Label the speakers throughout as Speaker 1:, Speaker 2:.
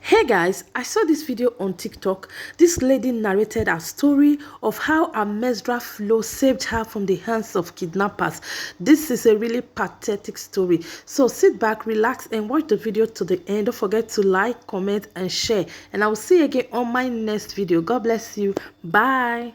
Speaker 1: Hey guys, I saw this video on TikTok. This lady narrated a story of how a menstrual flow saved her from the hands of kidnappers. This is a really pathetic story. So sit back, relax, and watch the video to the end. Don't forget to like, comment, and share. And I will see you again on my next video. God bless you. Bye.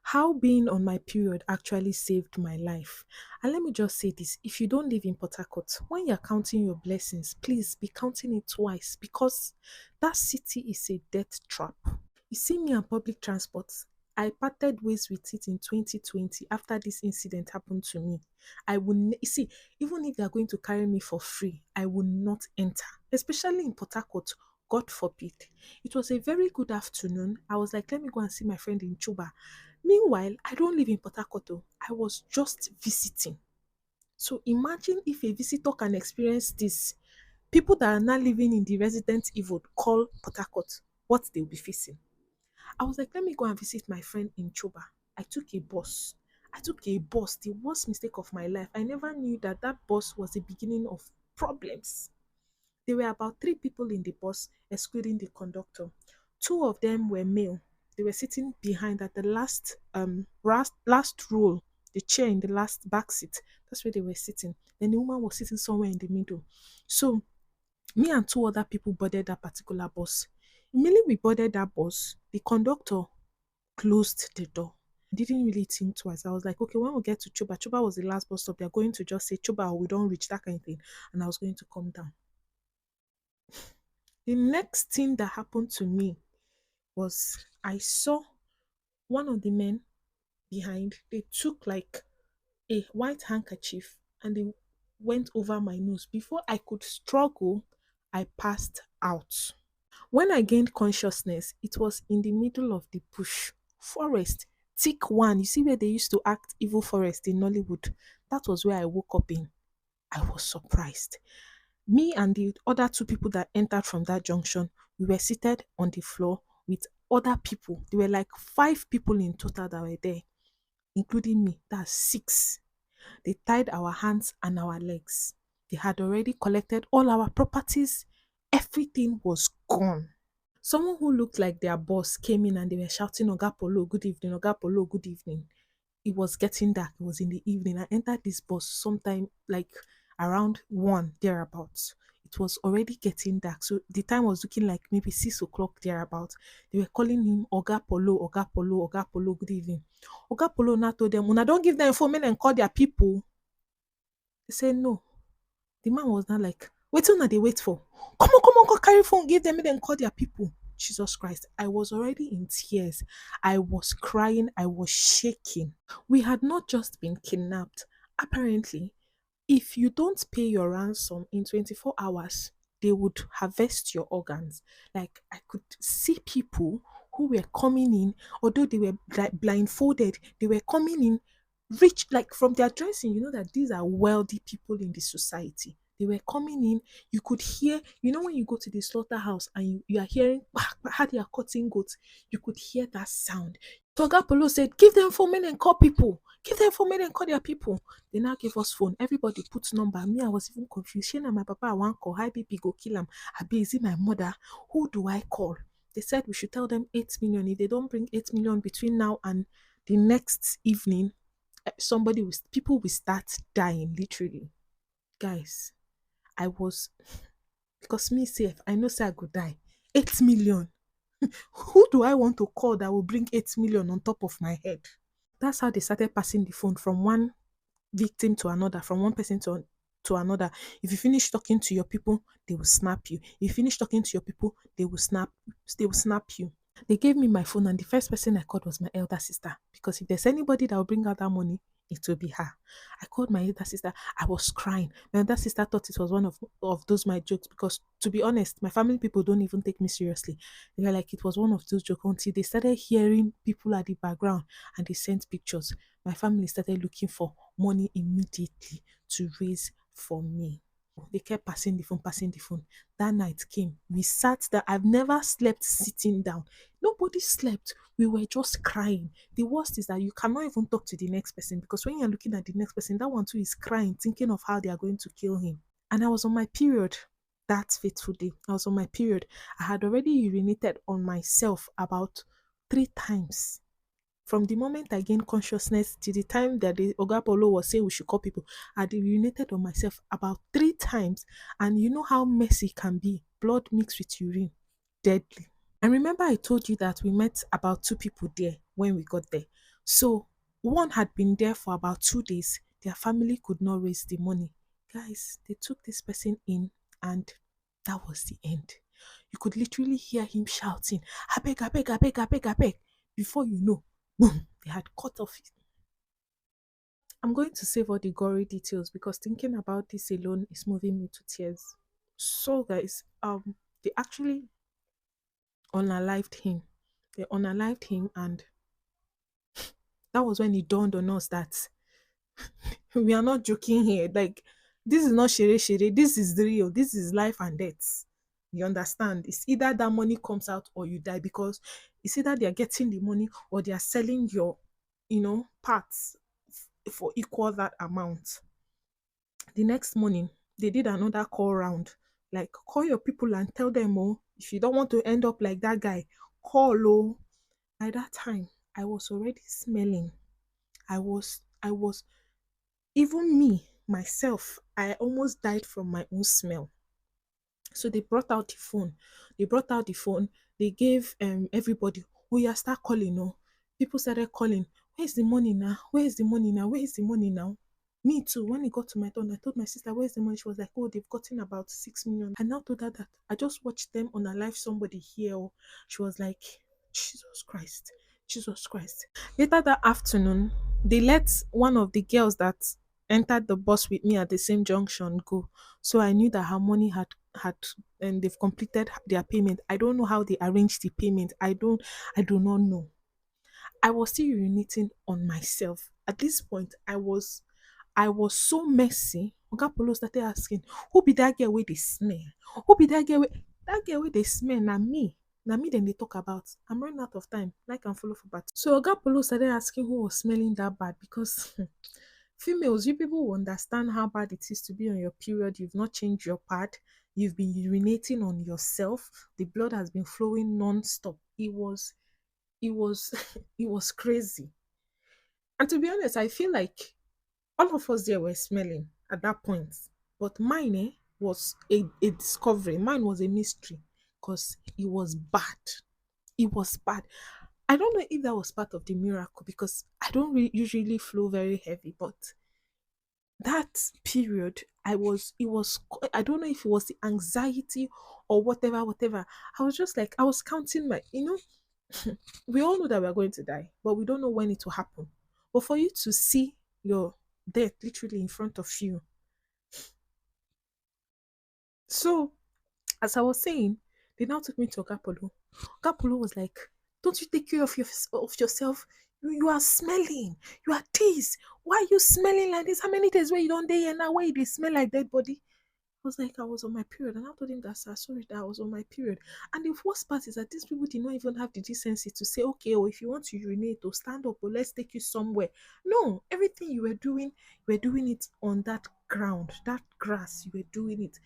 Speaker 2: How being on my period actually saved my life. And let me just say this, if you don't live in Port Harcourt, when you're counting your blessings, please be counting it twice because that city is a death trap. You see me on public transport, I parted ways with it in 2020 after this incident happened to me. I will you see, even if they are going to carry me for free, I will not enter, especially in Port Harcourt. God forbid. It was a very good afternoon. I was like, let me go and see my friend in Chuba. Meanwhile, I don't live in Port Harcourt. Oh. I was just visiting. So imagine if a visitor can experience this. People that are now living in the resident evil call Port Harcourt, what they'll be facing. I was like, let me go and visit my friend in Choba. I took a bus. I took a bus, the worst mistake of my life. I never knew that that bus was the beginning of problems. There were about three people in the bus, excluding the conductor. Two of them were male. They were sitting behind at the last row, the chair in the last back seat. That's where they were sitting. Then the woman was sitting somewhere in the middle. So me and two other people boarded that particular bus. Immediately we boarded that bus, the conductor closed the door. I didn't really think twice. I was like, okay, when we get to Chuba, Chuba was the last bus stop. They're going to just say Chuba, or we don't reach, that kind of thing. And I was going to come down. The next thing that happened to me was I saw one of the men behind. They took like a white handkerchief and they went over my nose. Before I could struggle, I passed out. When I gained consciousness, it was in the middle of the bush, forest, thick one. You see where they used to act evil forest in Nollywood? That was where I woke up in. I was surprised. Me and the other two people that entered from that junction, we were seated on the floor with other people. There were like five people in total that were there, including me. That's six. They tied our hands and our legs. They had already collected all our properties. Everything was gone. Someone who looked like their boss came in and they were shouting, Oga Polo, good evening, Oga Polo, good evening. It was getting dark. It was in the evening. I entered this bus sometime like around 1 thereabouts. It was already getting dark. So the time was looking like maybe 6 o'clock thereabouts. They were calling him Oga Polo, Oga Polo, Oga Polo, good evening. Oga Polo now told them, Una don't give them phone and call their people. They said no. The man was not like, wait till now they wait for. Come on, go carry phone, give them, make them call their people. Jesus Christ, I was already in tears. I was crying, I was shaking. We had not just been kidnapped. Apparently, if you don't pay your ransom in 24 hours, they would harvest your organs. Like, I could see people who were coming in, although they were blindfolded, they were coming in rich, like from their dressing, you know that these are wealthy people in the society. They were coming in, you could hear, you know, when you go to the slaughterhouse and you are hearing how they are cutting goats, you could hear that sound. Toga Polo said, give them 4 men and call people. Give them 4 men and call their people. They now gave us phone. Everybody puts number. Me, I was even confused. Shana, my papa, I want call. High BP go kill him. Abi, is it my mother? Who do I call? They said we should tell them 8 million. If they don't bring 8 million between now and the next evening, people will start dying, literally. Guys, I was, because me safe, I know say I could die. 8 million. Who do I want to call that will bring 8 million on top of my head? That's how they started passing the phone from one victim to another, from one person to another. If you finish talking to your people, they will snap you. If you finish talking to your people, they will snap you. They gave me my phone, and the first person I called was my elder sister. Because if there's anybody that will bring out that money, it will be her. I called my elder sister. I was crying. My elder sister thought it was one of those my jokes because, to be honest, my family people don't even take me seriously. They were like, it was one of those jokes until they started hearing people at the background and they sent pictures. My family started looking for money immediately to raise for me. They kept passing the phone, passing the phone. That night came. We sat there. I've never slept sitting down. Nobody slept. We were just crying. The worst is that you cannot even talk to the next person because when you're looking at the next person, that one too is crying, thinking of how they are going to kill him. And I was on my period. that fateful day. I was on my period. I had already urinated on myself about 3 times. From the moment I gained consciousness to the time that the Oga Polo was saying we should call people, I had urinated on myself about 3 times. And you know how messy it can be. Blood mixed with urine. Deadly. And remember, I told you that we met about two people there when we got there. So one had been there for about 2 days. Their family could not raise the money. Guys, they took this person in, and that was the end. You could literally hear him shouting, I beg, I beg, I beg, I beg, I beg. Before you know, boom, they had cut off. I'm going to save all the gory details because thinking about this alone is moving me to tears. So guys, they actually unalived him. They unalived him, and that was when it dawned on us that we are not joking here. Like, this is not shere shere. This is the real. This is life and death. You understand? It's either that money comes out or you die, because it's either they are getting the money or they are selling your, parts for equal that amount. The next morning, they did another call round. Like, call your people and tell them, oh, if you don't want to end up like that guy, call, oh. By that time, I was already smelling. I was, even me, myself, I almost died from my own smell. So they brought out the phone. They brought out the phone. They gave everybody, oh yeah, start calling, no. People started calling, where's the money now? Where's the money now? Where is the money now? Me too. When it got to my turn, I told my sister, where's the money? She was like, oh, they've gotten about 6 million. I now told her that I just watched them on a live somebody here. Oh. She was like, Jesus Christ. Jesus Christ. Later that afternoon, they let one of the girls that entered the bus with me at the same junction go. So I knew that her money had and they've completed their payment. I don't know how they arranged the payment. I do not know. I was still urinating on myself. At this point, I was so messy. Oga Polo started asking, who be that girl with the smell? Who be that girl with the smell? Na me. Na me then they talk about. I'm running out of time. Like and follow for bat. So Oga Polo started asking who was smelling that bad, because females, you people will understand how bad it is to be on your period. You've not changed your pad. You've been urinating on yourself. The blood has been flowing non-stop. It was it was crazy. And to be honest, I feel like all of us there were smelling at that point. But mine was a discovery. Mine was a mystery because it was bad. It was bad. I don't know if that was part of the miracle, because I don't usually flow very heavy, but that period, I don't know if it was the anxiety or whatever, whatever. I was just like, I was counting we all know that we're going to die, but we don't know when it will happen. But for you to see your death literally in front of you. So, as I was saying, they now took me to Ogapolo. Ogapolo was like, don't you take care of yourself? You are smelling. You are this. Why are you smelling like this? How many days where you don't day and now where they smell like dead body? Was like, I was on my period, and I told him that, sir, sorry that I was on my period. And the worst part is that these people did not even have the decency to say, okay, if you want to urinate or stand up or let's take you somewhere. No, everything you were doing it on that ground, that grass, you were doing it.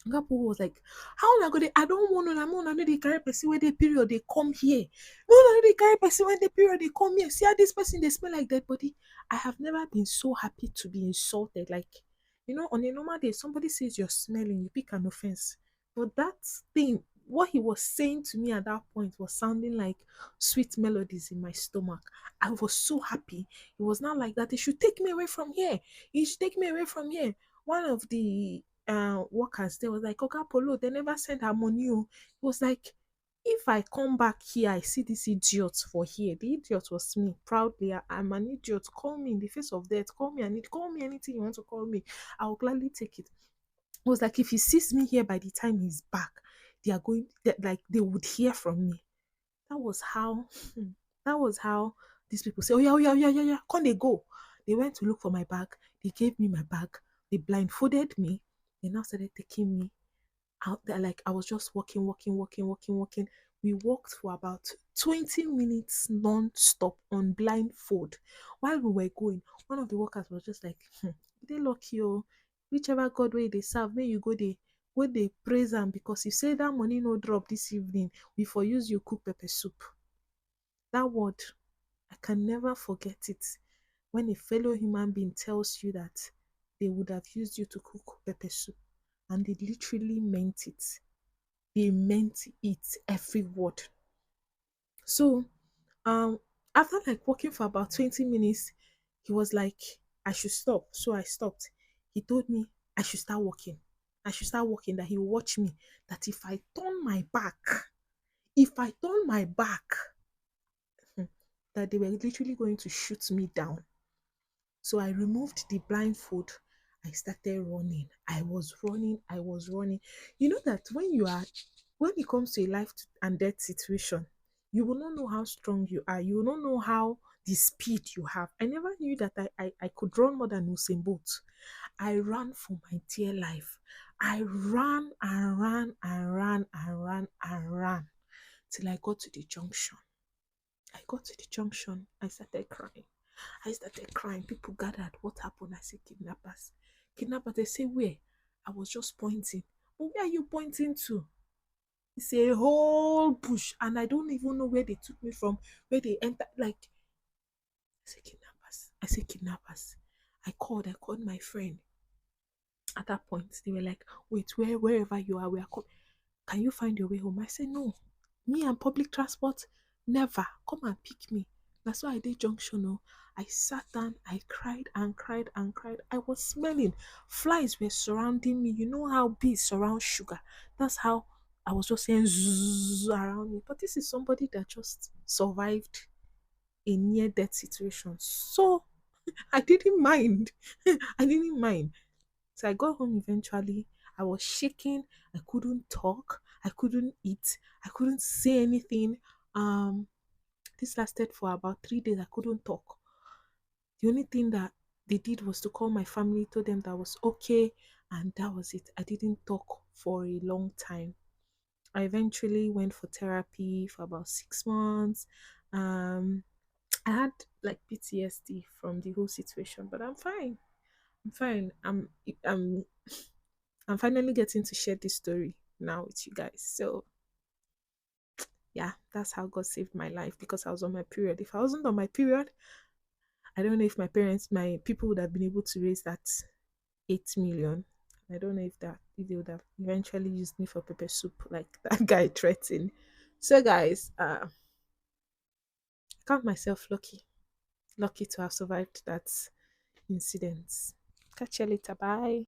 Speaker 2: Gapo was like, how una go dey? I don't want to. I'm on the carry person where they period they come here. No, no, the carry person when they period they come here. See how this person they smell like dead body. I have never been so happy to be insulted. Like, on a normal day, somebody says you're smelling, you pick an offense. But that thing, what he was saying to me at that point was sounding like sweet melodies in my stomach. I was so happy. It was not like that. They should take me away from here. You should take me away from here. One of the workers there was like, Oga Polo, they never send her money. Oh. It was like, if I come back here, I see this idiot for here. The idiot was me. Proudly, I'm an idiot. Call me in the face of death. Call me anything you want to call me. I'll gladly take it. It was like if he sees me here by the time he's back, they would hear from me. That was how that was how these people say, oh yeah, oh yeah, oh yeah, yeah, yeah. Can they go? They went to look for my bag. They gave me my bag. They blindfolded me. They now started taking me out there. Like, I was just walking, walking, walking, walking, walking. We walked for about 20 minutes non-stop on blindfold. While we were going, one of the workers was just like, they lucky, oh, whichever God way they serve, may you go there. wey dey praise am because you say that money no drop this evening, we for use you cook pepper soup. That word, I can never forget it. When a fellow human being tells you that they would have used you to cook pepper soup, and they literally meant it. They meant it, every word. So, after like walking for about 20 minutes, he was like, I should stop. So I stopped. He told me I should start walking. I should start walking, that he will watch me. That if I turn my back, hmm, that they were literally going to shoot me down. So I removed the blindfold. I started running. I was running. I was running. You know that when it comes to a life and death situation, you will not know how strong you are. You will not know how the speed you have. I never knew that I could run more than Usain Bolt. I ran for my dear life. I ran and ran and ran and ran and ran till I got to the junction. I got to the junction. I started crying. I started crying. People gathered. What happened? I said, kidnappers. Kidnappers, they say, where? I was just pointing. But where are you pointing to? It's a whole bush. And I don't even know where they took me from, where they entered. Like, I said, kidnappers. I said, kidnappers. I called my friend. At that point, they were like, wait, wherever you are, we are coming. Can you find your way home? I said, no. Me and public transport, never. Come and pick me. That's why I did junction. Oh. I sat down, I cried and cried and cried. I was smelling. Flies were surrounding me. You know how bees surround sugar. That's how I was just saying zzz around me. But this is somebody that just survived a near death situation. So I didn't mind. I didn't mind. So I got home eventually. I was shaking. I couldn't talk. I couldn't eat. I couldn't say anything. This lasted for about 3 days. I couldn't talk. The only thing that they did was to call my family, told them that I was okay, and that was it. I didn't talk for a long time. I eventually went for therapy for about 6 months. Um, I had like PTSD from the whole situation, but I'm fine. I'm fine. I'm finally getting to share this story now with you guys. So yeah, that's how God saved my life, because I was on my period. If I wasn't on my period, I don't know if my people would have been able to raise that 8 million. I don't know if they would have eventually used me for pepper soup like that guy threatened. So guys, I count myself lucky to have survived that incident. Catch you later. Bye.